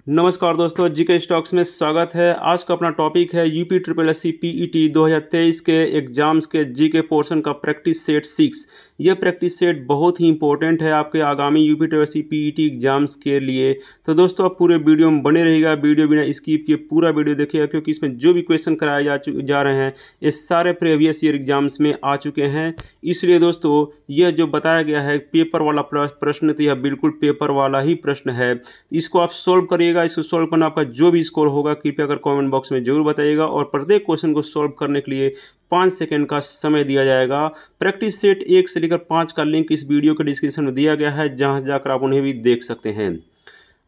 नमस्कार दोस्तों, GK stocks में स्वागत है। आज का अपना टॉपिक है UP triple S C PET 2023 के एग्जाम्स के जीके पोर्शन का प्रैक्टिस सेट 6। यह प्रैक्टिस सेट बहुत ही इंपॉर्टेंट है आपके आगामी UP triple S C PET exams के लिए। तो दोस्तों आप पूरे वीडियो में बने रहिएगा, वीडियो बिना स्किप किए पूरा वीडियो देखिएगा, क्योंकि इसमें जो भी क्वेश्चन कराए जा रहे हैं ये सारे प्रीवियस ईयर एग्जाम्स में आ चुके हैं। इसलिए दोस्तों यह जो बताया गया है पेपर वाला प्रश्न, तो यह बिल्कुल पेपर वाला ही प्रश्न है। इसको आप सोल्व करिएगा। इसको सोल्व करना आपका जो भी स्कोर होगा कृपया कर कमेंट बॉक्स में जरूर बताइएगा, और प्रत्येक क्वेश्चन को सोल्व करने के लिए 5 सेकंड का समय दिया जाएगा। प्रैक्टिस सेट 1 से लेकर 5 का लिंक इस वीडियो के डिस्क्रिप्शन में दिया गया है, जहां जाकर आप उन्हें भी देख सकते हैं।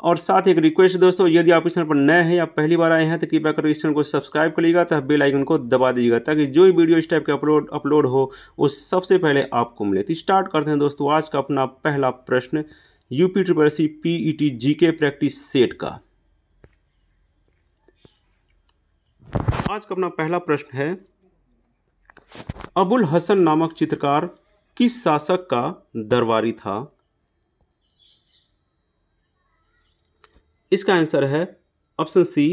और साथ एक रिक्वेस्ट दोस्तों, यदि आप इस चैनल पर नए हैं या पहली बार आए हैं तो कृपया कर इस चैनल को सब्सक्राइब करिएगा तथा बेल आइकन को दबा दीजिएगा, ताकि जो भी वीडियो इस टाइप के अपलोड हो वो सबसे पहले आपको मिले। तो स्टार्ट करते हैं दोस्तों आज का अपना पहला प्रश्न UP triple S C PET GK practice set का। आज का अपना पहला प्रश्न है, अबुल हसन नामक चित्रकार किस शासक का दरबारी था? इसका आंसर है ऑप्शन सी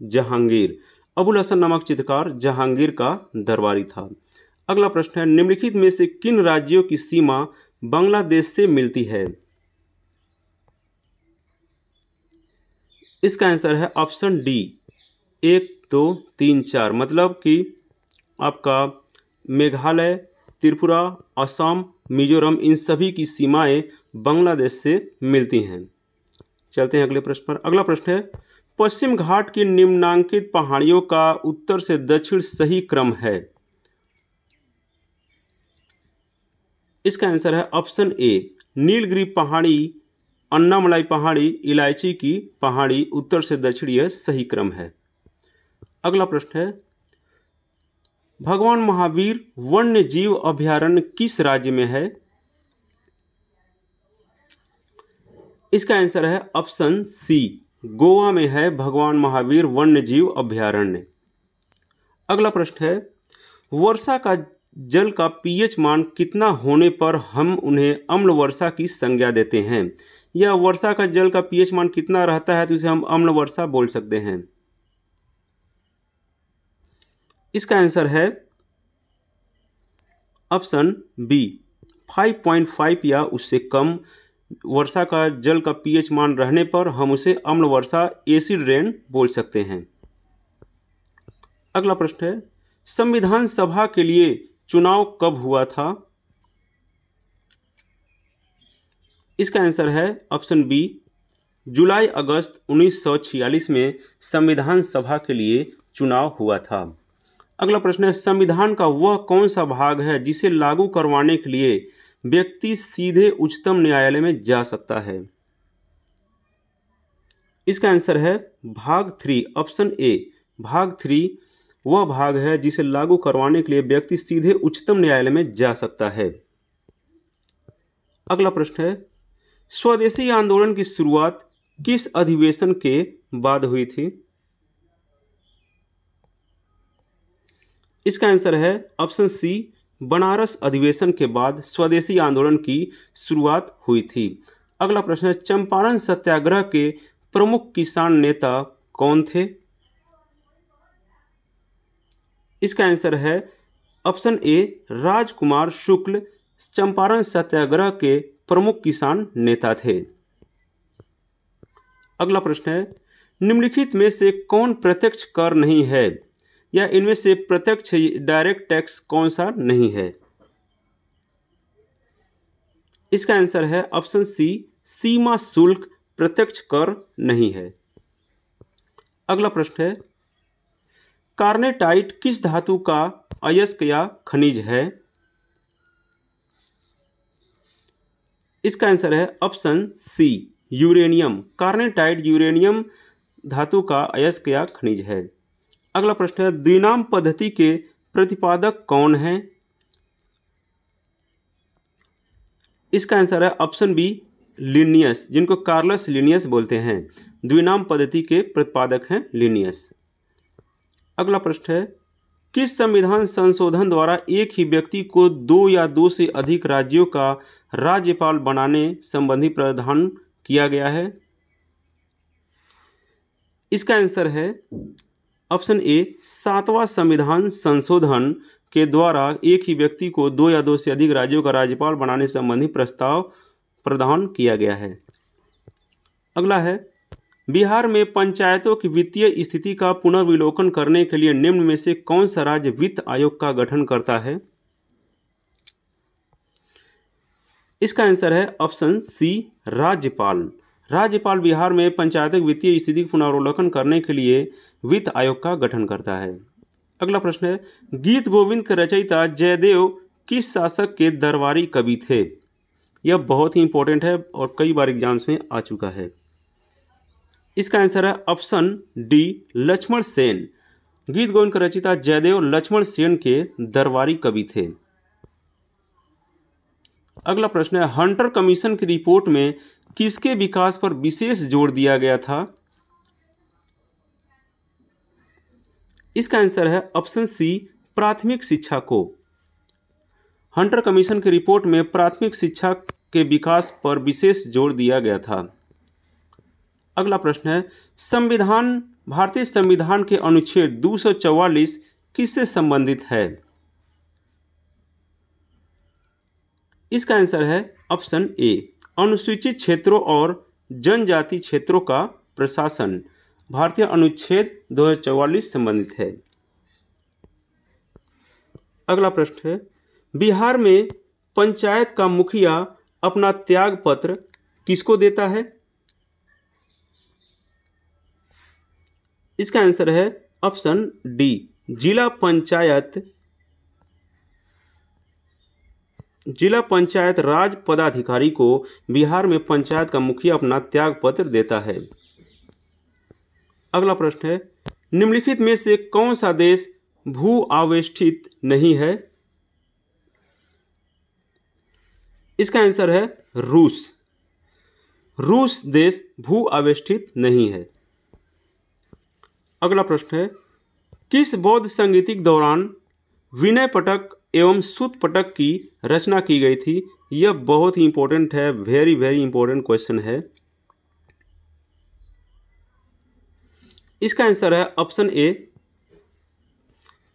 जहांगीर। अबुल हसन नामक चित्रकार जहांगीर का दरबारी था। अगला प्रश्न है, निम्नलिखित में से किन राज्यों की सीमा बांग्लादेश से मिलती है? इसका आंसर है ऑप्शन डी 1, 2, 3, 4। मतलब कि आपका मेघालय, त्रिपुरा, असम, मिजोरम, इन सभी की सीमाएं बांग्लादेश से मिलती हैं। चलते हैं अगले प्रश्न पर। अगला प्रश्न है, पश्चिम घाट की निम्नांकित पहाड़ियों का उत्तर से दक्षिण सही क्रम है? इसका आंसर है ऑप्शन ए नीलगिरी पहाड़ी, अन्नामलाई पहाड़ी, इलायची की पहाड़ी, उत्तर से दक्षिण यह सही क्रम है। अगला प्रश्न है, भगवान महावीर वन्य जीव अभयारण्य किस राज्य में है? इसका आंसर है ऑप्शन सी गोवा में है भगवान महावीर वन्य जीव अभयारण्य। अगला प्रश्न है, वर्षा का जल का पीएच मान कितना होने पर हम उन्हें अम्ल वर्षा की संज्ञा देते हैं? या वर्षा का जल का पीएच मान कितना रहता है तो इसे हम अम्ल वर्षा बोल सकते हैं? इसका आंसर है ऑप्शन बी 5.5 या उससे कम। वर्षा का जल का पीएच मान रहने पर हम उसे अम्ल वर्षा, एसिड रेन बोल सकते हैं। अगला प्रश्न है, संविधान सभा के लिए चुनाव कब हुआ था? इसका आंसर है ऑप्शन बी जुलाई अगस्त 1946 में संविधान सभा के लिए चुनाव हुआ था। अगला प्रश्न है, संविधान का वह कौन सा भाग है जिसे लागू करवाने के लिए व्यक्ति सीधे उच्चतम न्यायालय में जा सकता है? इसका आंसर है भाग 3, ऑप्शन ए भाग 3 वह भाग है जिसे लागू करवाने के लिए व्यक्ति सीधे उच्चतम न्यायालय में जा सकता है। अगला प्रश्न है, स्वदेशी आंदोलन की शुरुआत किस अधिवेशन के बाद हुई थी? इसका आंसर है ऑप्शन सी बनारस अधिवेशन के बाद स्वदेशी आंदोलन की शुरुआत हुई थी। अगला प्रश्न है, चंपारण सत्याग्रह के प्रमुख किसान नेता कौन थे? इसका आंसर है ऑप्शन ए राजकुमार शुक्ल चंपारण सत्याग्रह के प्रमुख किसान नेता थे। अगला प्रश्न है, निम्नलिखित में से कौन प्रत्यक्ष कर नहीं है? या इनमें से प्रत्यक्ष डायरेक्ट टैक्स कौन सा नहीं है? इसका आंसर है ऑप्शन सी सीमा शुल्क प्रत्यक्ष कर नहीं है। अगला प्रश्न है, कार्नेटाइट किस धातु का अयस्क या खनिज है? इसका आंसर है option C uranium. Carnotite uranium धातु का अयस्क या खनिज है। अगला प्रश्न है, द्विनाम पद्धति के प्रतिपादक कौन हैं? इसका आंसर है ऑप्शन बी लिनियस, जिनको कार्लस लिनियस बोलते हैं। द्विनाम पद्धति के प्रतिपादक हैं लिनियस। अगला प्रश्न है, किस संविधान संशोधन द्वारा एक ही व्यक्ति को 2 या 2 से अधिक राज्यों का राज्यपाल बनाने संबंधी प्रावधान किया गया है? इसका आंसर है ऑप्शन ए, 7वां संविधान संशोधन के द्वारा एक ही व्यक्ति को 2 या 2 से अधिक राज्यों का राज्यपाल बनाने संबंधी प्रस्ताव प्रदान किया गया है। अगला है, बिहार में पंचायतों की वित्तीय स्थिति का पुनर्विलोकन करने के लिए निम्न में से कौन सा राज्य वित्त आयोग का गठन करता है? इसका आंसर है ऑप्शन सी, राज्यपाल। राज्यपाल बिहार में पंचायतों की वित्तीय स्थिति का पुनर्विलोकन करने के लिए वित्त आयोग का गठन करता है। अगला प्रश्न है, गीत गोविंद के रचयिता जयदेव किस शासक के दरबारी कवि थे? यह बहुत ही इंपॉर्टेंट है और कई बार एग्जाम्स में आ चुका है। इसका आंसर है ऑप्शन डी, लक्ष्मण सेन। गीत गोविंद के रचयिता जयदेव लक्ष्मण सेन के दरबारी कवि थे। अगला प्रश्न है, हंटर कमीशन की रिपोर्ट में किसके विकास पर विशेष जोर दिया गया था? इसका आंसर है ऑप्शन सी, प्राथमिक शिक्षा को। हंटर कमीशन की रिपोर्ट में प्राथमिक शिक्षा के विकास पर विशेष जोर दिया गया था। अगला प्रश्न है, भारतीय संविधान के अनुच्छेद 244 किससे संबंधित है? इसका आंसर है ऑप्शन ए, अनुसूचित क्षेत्रों और जनजाति क्षेत्रों का प्रशासन। भारतीय अनुच्छेद 244 संबंधित है। अगला प्रश्न है, बिहार में पंचायत का मुखिया अपना त्याग पत्र किसको देता है? इसका आंसर है ऑप्शन डी, जिला पंचायत राज पदाधिकारी को बिहार में पंचायत का मुखिया अपना त्याग पत्र देता है। अगला प्रश्न है, निम्नलिखित में से कौन सा देश भू आवेष्टित नहीं है? इसका आंसर है रूस। रूस देश भू आवेष्टित नहीं है। अगला प्रश्न है, किस बौद्ध संगीतिक दौरान विनय पटक एवं सूत पटक की रचना की गई थी? यह बहुत ही इंपॉर्टेंट है, वेरी वेरी इंपॉर्टेंट क्वेश्चन है। इसका आंसर है ऑप्शन ए,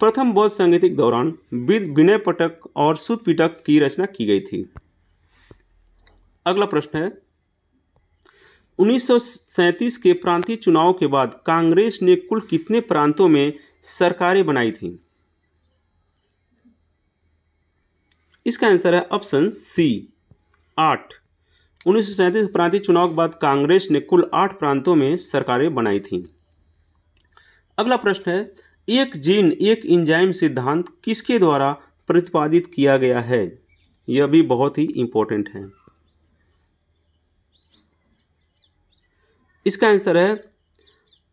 प्रथम बौद्ध संगीतिक दौरान विनय पटक और सूत पिटक की रचना की गई थी। अगला प्रश्न है, 1937 के प्रांतीय चुनाव के बाद कांग्रेस ने कुल कितने प्रांतों में सरकारें बनाई थीं? इसका आंसर है ऑप्शन सी, 8। 1937 प्रांतीय चुनाव के बाद कांग्रेस ने कुल 8 प्रांतों में सरकारें बनाई थीं। अगला प्रश्न है, एक जीन एक एंजाइम सिद्धांत किसके द्वारा प्रतिपादित किया गया है? यह भी बहुत ही इंपॉर्टेंट है। इसका आंसर है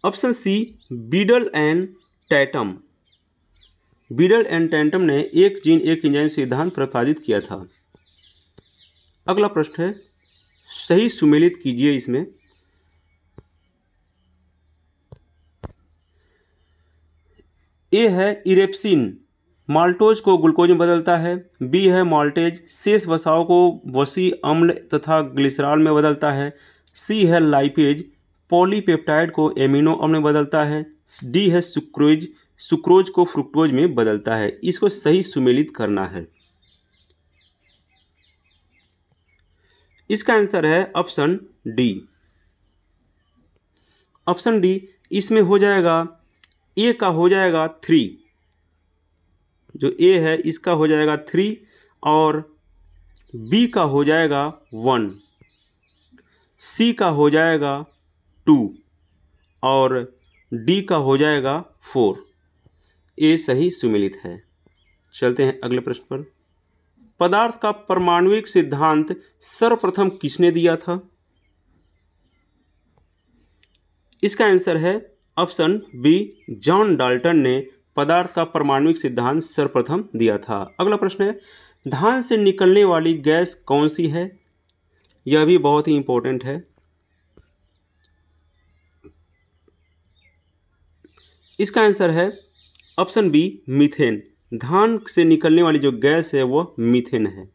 option C, Beadle and Tatum. Beadle and Tatum ने एक जीन एक एंजाइम सिद्धांत प्रतिपादित किया था। अगला प्रश्न है, सही सुमेलित कीजिए इसमें। ए है इरेप्सिन, माल्टोज को ग्लूकोज में बदलता है। बी है माल्टेज, शेष वसाओं को वसी अम्ल तथा ग्लिसरॉल में बदलता है। सी है लाइपेज, पॉलीपेप्टाइड को एमिनो अम्ल में बदलता है। डी है सुक्रोज को फ्रुक्टोज में बदलता है। इसको सही सुमेलित करना है। इसका आंसर है ऑप्शन डी। ऑप्शन डी, इसमें हो जाएगा, ए का हो जाएगा 3, जो ए है इसका हो जाएगा 3 और बी का हो जाएगा 1, सी का हो जाएगा 2 और डी का हो जाएगा 4। ए सही सुमेलित है। चलते हैं अगले प्रश्न पर। पदार्थ का परमाणुिक सिद्धांत सर्वप्रथम किसने दिया था? इसका आंसर है ऑप्शन बी, जॉन डाल्टन ने पदार्थ का परमाणुिक सिद्धांत सर्वप्रथम दिया था। अगला प्रश्न है, धान से निकलने वाली गैस कौन सी है? यह भी बहुत ही इंपॉर्टेंट है। इसका आंसर है ऑप्शन बी, मीथेन। धान से निकलने वाली जो गैस है वह मीथेन है।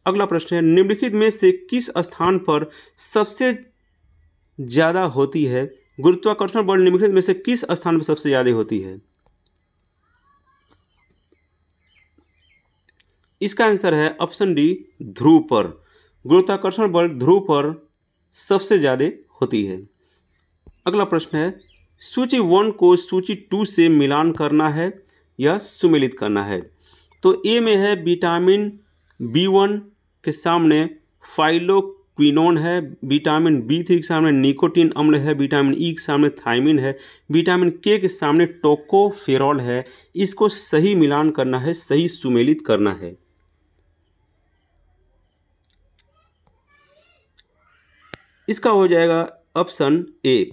अगला प्रश्न है, निम्नलिखित में से किस स्थान पर सबसे ज़्यादा होती है गुरुत्वाकर्षण बल निम्नलिखित में से किस स्थान पर सबसे ज्यादा होती है? इसका आंसर है ऑप्शन डी, ध्रुव पर। गुरुत्वाकर्षण बल ध्रुव पर सबसे ज्यादा होती है। अगला प्रश्न है, सूची 1 को सूची 2 से मिलान करना है या सुमेलित करना है। तो ए में है विटामिन B1 के सामने फाइलोक्विनोन है, विटामिन B3 के सामने निकोटीन अम्ल है, विटामिन ई के सामने थायमिन है, विटामिन के सामने टोकोफेरॉल है। इसको सही मिलान करना है, सही सुमेलित करना है। इसका हो जाएगा ऑप्शन ए।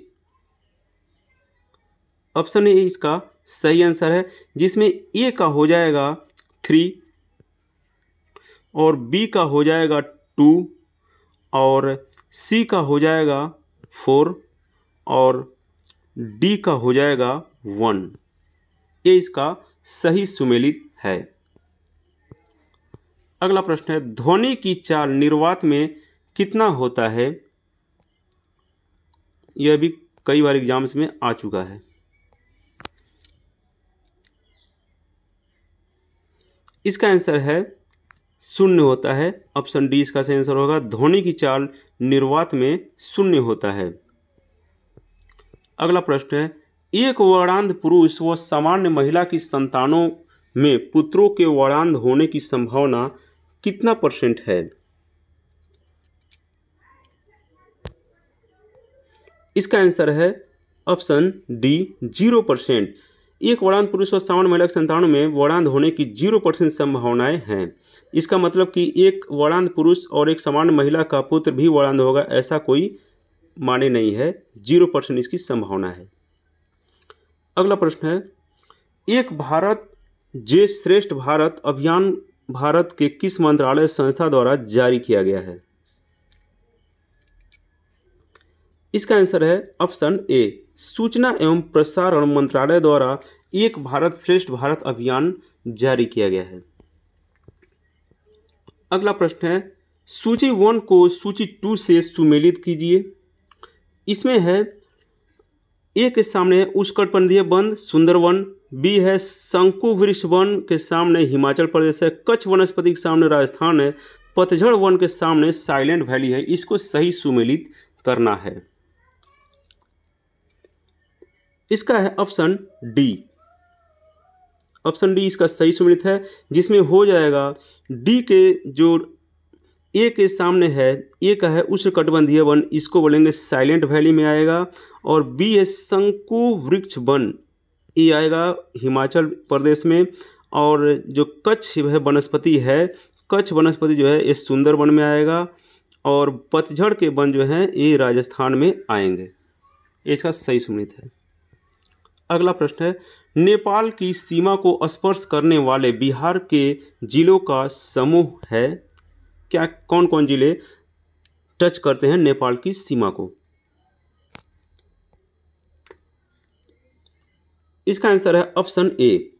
ऑप्शन ए इसका सही आंसर है, जिसमें ए का हो जाएगा 3 और बी का हो जाएगा 2 और सी का हो जाएगा 4 और डी का हो जाएगा 1। ये इसका सही सुमेलित है। अगला प्रश्न है, ध्वनि की चाल निर्वात में कितना होता है? यह भी कई बार एग्जाम्स में आ चुका है। इसका आंसर है 0 होता है। ऑप्शन डी इसका सही आंसर होगा। ध्वनि की चाल निर्वात में 0 होता है। अगला प्रश्न है, एक वर्णांध पुरुष व सामान्य महिला की संतानों में पुत्रों के वर्णांध होने की संभावना कितना % है? इसका आंसर है ऑप्शन डी, 0%। एक वर्णांध पुरुष और सामान्य महिला की संतानों में वर्णांध होने की 0% संभावनाएं हैं। इसका मतलब कि एक वर्णांध पुरुष और एक सामान्य महिला का पुत्र भी वर्णांध होगा, ऐसा कोई माने नहीं है। 0% इसकी संभावना है। अगला प्रश्न है, एक भारत जे श्रेष्ठ भारत अभियान भारत के किस मंत्रालय संस्था द्वारा जारी किया गया है? इसका आंसर है ऑप्शन ए, सूचना एवं प्रसारण मंत्रालय द्वारा एक भारत श्रेष्ठ भारत अभियान जारी किया गया है। अगला प्रश्न है, सूची 1 को सूची 2 से सुमेलित कीजिए। इसमें है, ए के सामने है उष्णकटिबंधीय वन सुंदरवन, बी है शंकु वृक्ष वन के सामने हिमाचल प्रदेश है, कच्छ वनस्पति के सामने राजस्थान है, पतझड़ वन के सामने साइलेंट वैली है। इसको सही सुमेलित करना है। इसका है ऑप्शन डी। ऑप्शन डी इसका सही सुमेलित है, जिसमें हो जाएगा डी के जो ए के सामने है, ए का है उष्णकटिबंधीय वन, इसको बोलेंगे साइलेंट वैली में आएगा। और बी है शंकु वृक्ष वन, ये आएगा हिमाचल प्रदेश में। और जो कच्छ है वनस्पति है, कच्छ वनस्पति जो है ये सुंदरवन में आएगा। और पतझड़ के वन जो हैं ये राजस्थान में आएंगे। इसका सही सुमेलित है। अगला प्रश्न है, नेपाल की सीमा को स्पर्श करने वाले बिहार के जिलों का समूह है। क्या कौन कौन जिले टच करते हैं नेपाल की सीमा को? इसका आंसर है ऑप्शन ए,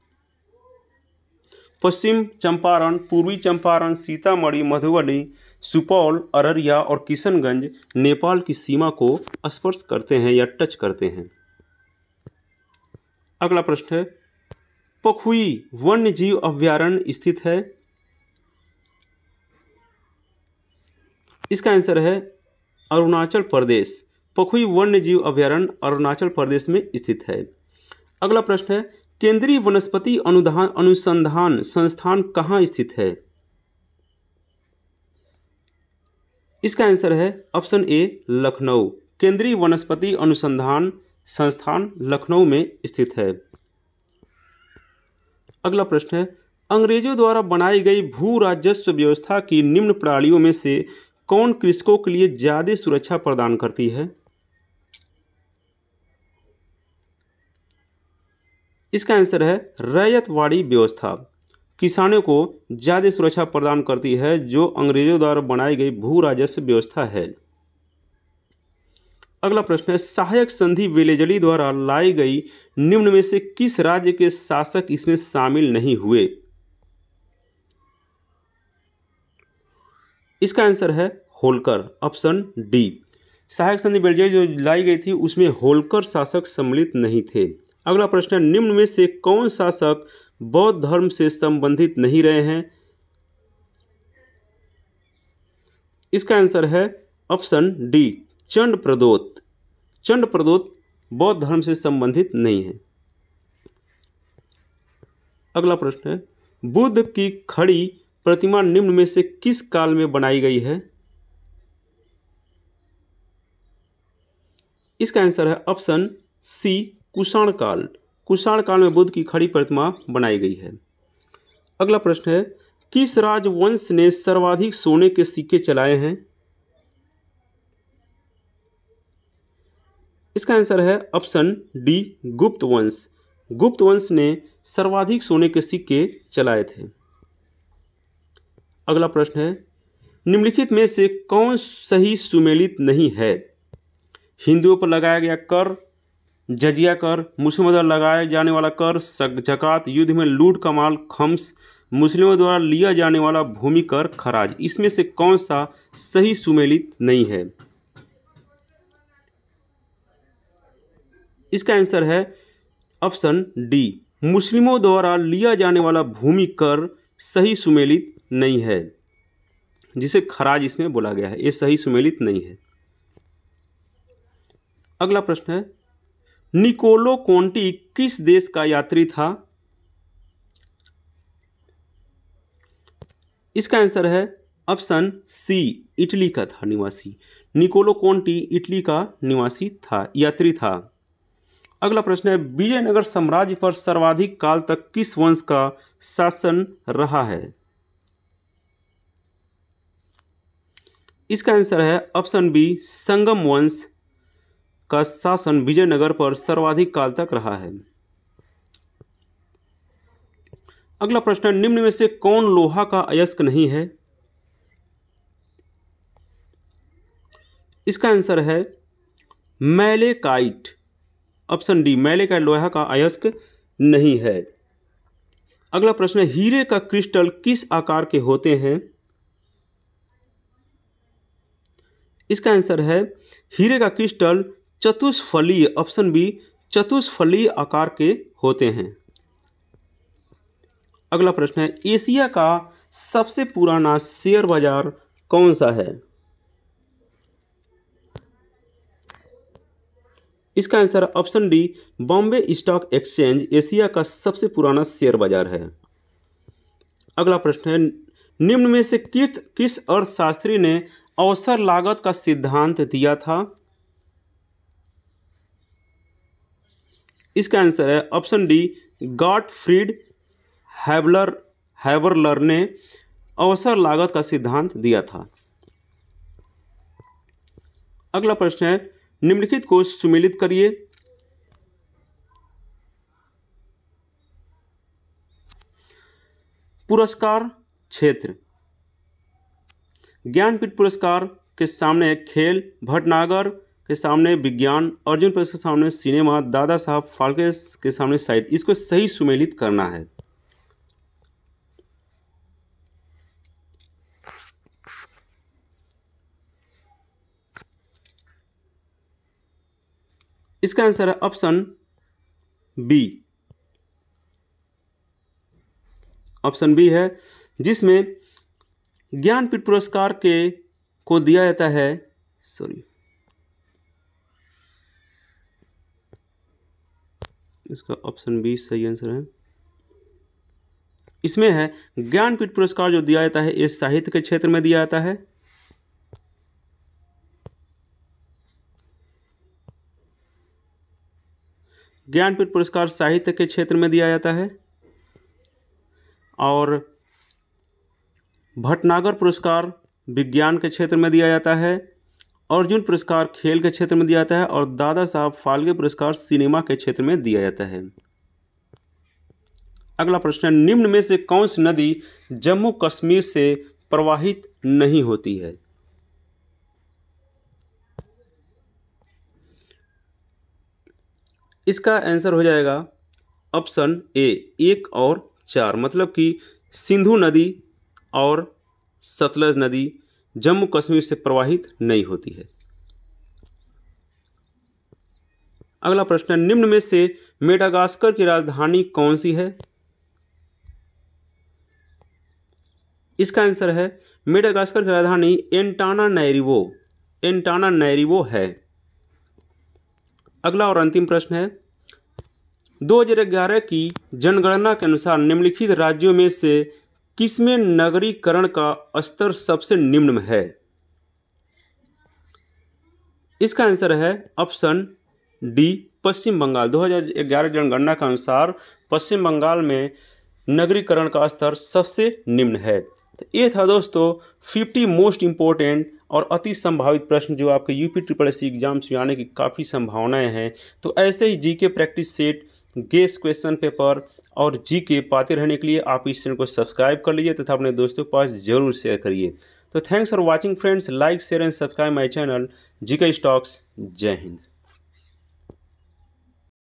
पश्चिम चंपारण, पूर्वी चंपारण, सीतामढ़ी, मधुबनी, सुपौल, अररिया और किशनगंज नेपाल की सीमा को स्पर्श करते हैं या टच करते हैं। अगला प्रश्न है, पखुई वन्य जीव अभयारण्य स्थित है। इसका आंसर है अरुणाचल प्रदेश। पखुई वन्य जीव अभयारण्य अरुणाचल प्रदेश में स्थित है। अगला प्रश्न है, केंद्रीय वनस्पति अनुसंधान संस्थान कहाँ स्थित है? इसका आंसर है ऑप्शन ए, लखनऊ। केंद्रीय वनस्पति अनुसंधान संस्थान लखनऊ में स्थित है। अगला प्रश्न है, अंग्रेजों द्वारा बनाई गई भू राजस्व व्यवस्था की निम्न प्रणालियों में से कौन कृषकों के लिए ज्यादा सुरक्षा प्रदान करती है? इसका आंसर है रैयतवाड़ी व्यवस्था। किसानों को ज्यादा सुरक्षा प्रदान करती है जो अंग्रेजों द्वारा बनाई गई भू राजस्व व्यवस्था है। अगला प्रश्न है, सहायक संधि वेलेजली द्वारा लाई गई निम्न में से किस राज्य के शासक इसमें शामिल नहीं हुए? इसका आंसर है होल्कर। Option D. सहायक संधि बेल्जियम जो लाई गई थी उसमें होल्कर शासक सम्मिलित नहीं थे। अगला प्रश्न है, निम्न में से कौन शासक बौद्ध धर्म से संबंधित नहीं रहे हैं? इसका आंसर है ऑप्शन डी, चंडप्रदोत। चंडप्रदोत बौद्ध धर्म से संबंधित नहीं है। अगला प्रश्न है, बुद्ध की खड़ी प्रतिमा निम्न में से किस काल में बनाई गई है? इसका आंसर है ऑप्शन सी, कुषाण काल। कुषाण काल में बुद्ध की खड़ी प्रतिमा बनाई गई है। अगला प्रश्न है, किस राजवंश ने सर्वाधिक सोने के सिक्के चलाए हैं? इसका आंसर है ऑप्शन डी, गुप्त वंश। गुप्त वंश ने सर्वाधिक सोने के सिक्के चलाए थे। अगला प्रश्न है, निम्नलिखित में से कौन सही सुमेलित नहीं है? हिंदुओं पर लगाया गया कर, जजिया कर, मुस्लिमों द्वारा लगाया जाने वाला कर, ज़कात, युद्ध में लूट का माल, खम्स, मुस्लिमों द्वारा लिया जाने वाला भूमि कर, खराज। इसमें से कौन सा सही सुमेलित नहीं है? इसका आंसर है ऑप्शन डी, मुस्लिमों द्वारा लिया जाने वाला भूमि कर सही सुमेलित नहीं है, जिसे खराज इसमें बोला गया है। ये सही सुमेलित नहीं है। अगला प्रश्न है, निकोलो कोंटी किस देश का यात्री था? इसका आंसर है ऑप्शन सी, इटली का था निवासी। निकोलो कोंटी इटली का निवासी था, यात्री था। अगला प्रश्न है, विजयनगर साम्राज्य पर सर्वाधिक काल तक किस वंश का शासन रहा है? इसका आंसर है ऑप्शन बी, संगम वंश का शासन विजयनगर पर सर्वाधिक काल तक रहा है। अगला प्रश्न है, निम्न में से कौन लोहा का अयस्क नहीं है? इसका आंसर है मैलेकाइट। ऑप्शन डी, मैलेकाइट लोहा का अयस्क नहीं है। अगला प्रश्न है, हीरे का क्रिस्टल किस आकार के होते हैं? इसका आंसर है हीरे का क्रिस्टल चतुष्फलीय, ऑप्शन बी, चतुष्फलीय आकार के होते हैं। अगला प्रश्न है, एशिया का सबसे पुराना शेयर बाजार कौन सा है? इसका answer option D, Bombay stock exchange Asia का सबसे पुराना शेयर बाजार है। अगला प्रश्न है, निम्न में से किस अर्थशास्त्री ने अवसर लागत का सिद्धांत दिया था? इसका आंसर है ऑप्शन डी, गॉटफ्रीड हैबरलर ने अवसर लागत का सिद्धांत दिया था। अगला प्रश्न है, निम्नलिखित को सुमेलित करिए। पुरस्कार क्षेत्र, ज्ञानपीठ पुरस्कार के सामने खेल, भटनागर के सामने विज्ञान, अर्जुन पुरस्कार के सामने सिनेमा, दादा साहब फाल्के के सामने साहित्य। इसको सही सुमेलित करना है। इसका आंसर है ऑप्शन बी। ऑप्शन बी है, जिसमें ज्ञानपीठ पुरस्कार को दिया जाता है, इसका ऑप्शन बी सही आंसर है। इसमें है ज्ञानपीठ पुरस्कार जो दिया जाता है ये साहित्य के क्षेत्र में दिया जाता है। ज्ञानपीठ पुरस्कार साहित्य के क्षेत्र में दिया जाता है और भटनागर पुरस्कार विज्ञान के क्षेत्र में दिया जाता है, अर्जुन पुरस्कार खेल के क्षेत्र में दिया जाता है और दादा साहब फाल्के पुरस्कार सिनेमा के क्षेत्र में दिया जाता है। अगला प्रश्न, निम्न में से कौन सी नदी जम्मू कश्मीर से प्रवाहित नहीं होती है? इसका आंसर हो जाएगा ऑप्शन ए, 1 और 4, मतलब कि सिंधु नदी और सतलज नदी जम्मू कश्मीर से प्रवाहित नहीं होती है। अगला प्रश्न है, निम्न में से मेडागास्कर की राजधानी कौन सी है? इसका आंसर है मेडागास्कर की राजधानी एंटानानैरिवो है। अगला और अंतिम प्रश्न है, 2011 की जनगणना के अनुसार निम्नलिखित राज्यों में से किसमें नगरीकरण का स्तर सबसे निम्न है? इसका आंसर है ऑप्शन डी, पश्चिम बंगाल। 2011 जनगणना के अनुसार पश्चिम बंगाल में नगरीकरण का स्तर सबसे निम्न है। तो ये था दोस्तों 50 मोस्ट इम्पोर्टेंट और अति संभावित प्रश्न जो आपके यूपी SSSC एग्जाम्स में आने की काफ़ी संभावनाएं हैं। तो ऐसे ही GK practice set, guess question paper और जीके पाते रहने के लिए आप इस चैनल को सब्सक्राइब कर लीजिए तथा अपने दोस्तों के पास जरूर शेयर करिए। तो thanks for watching friends, like share and subscribe my channel GK stocks. जय हिंद।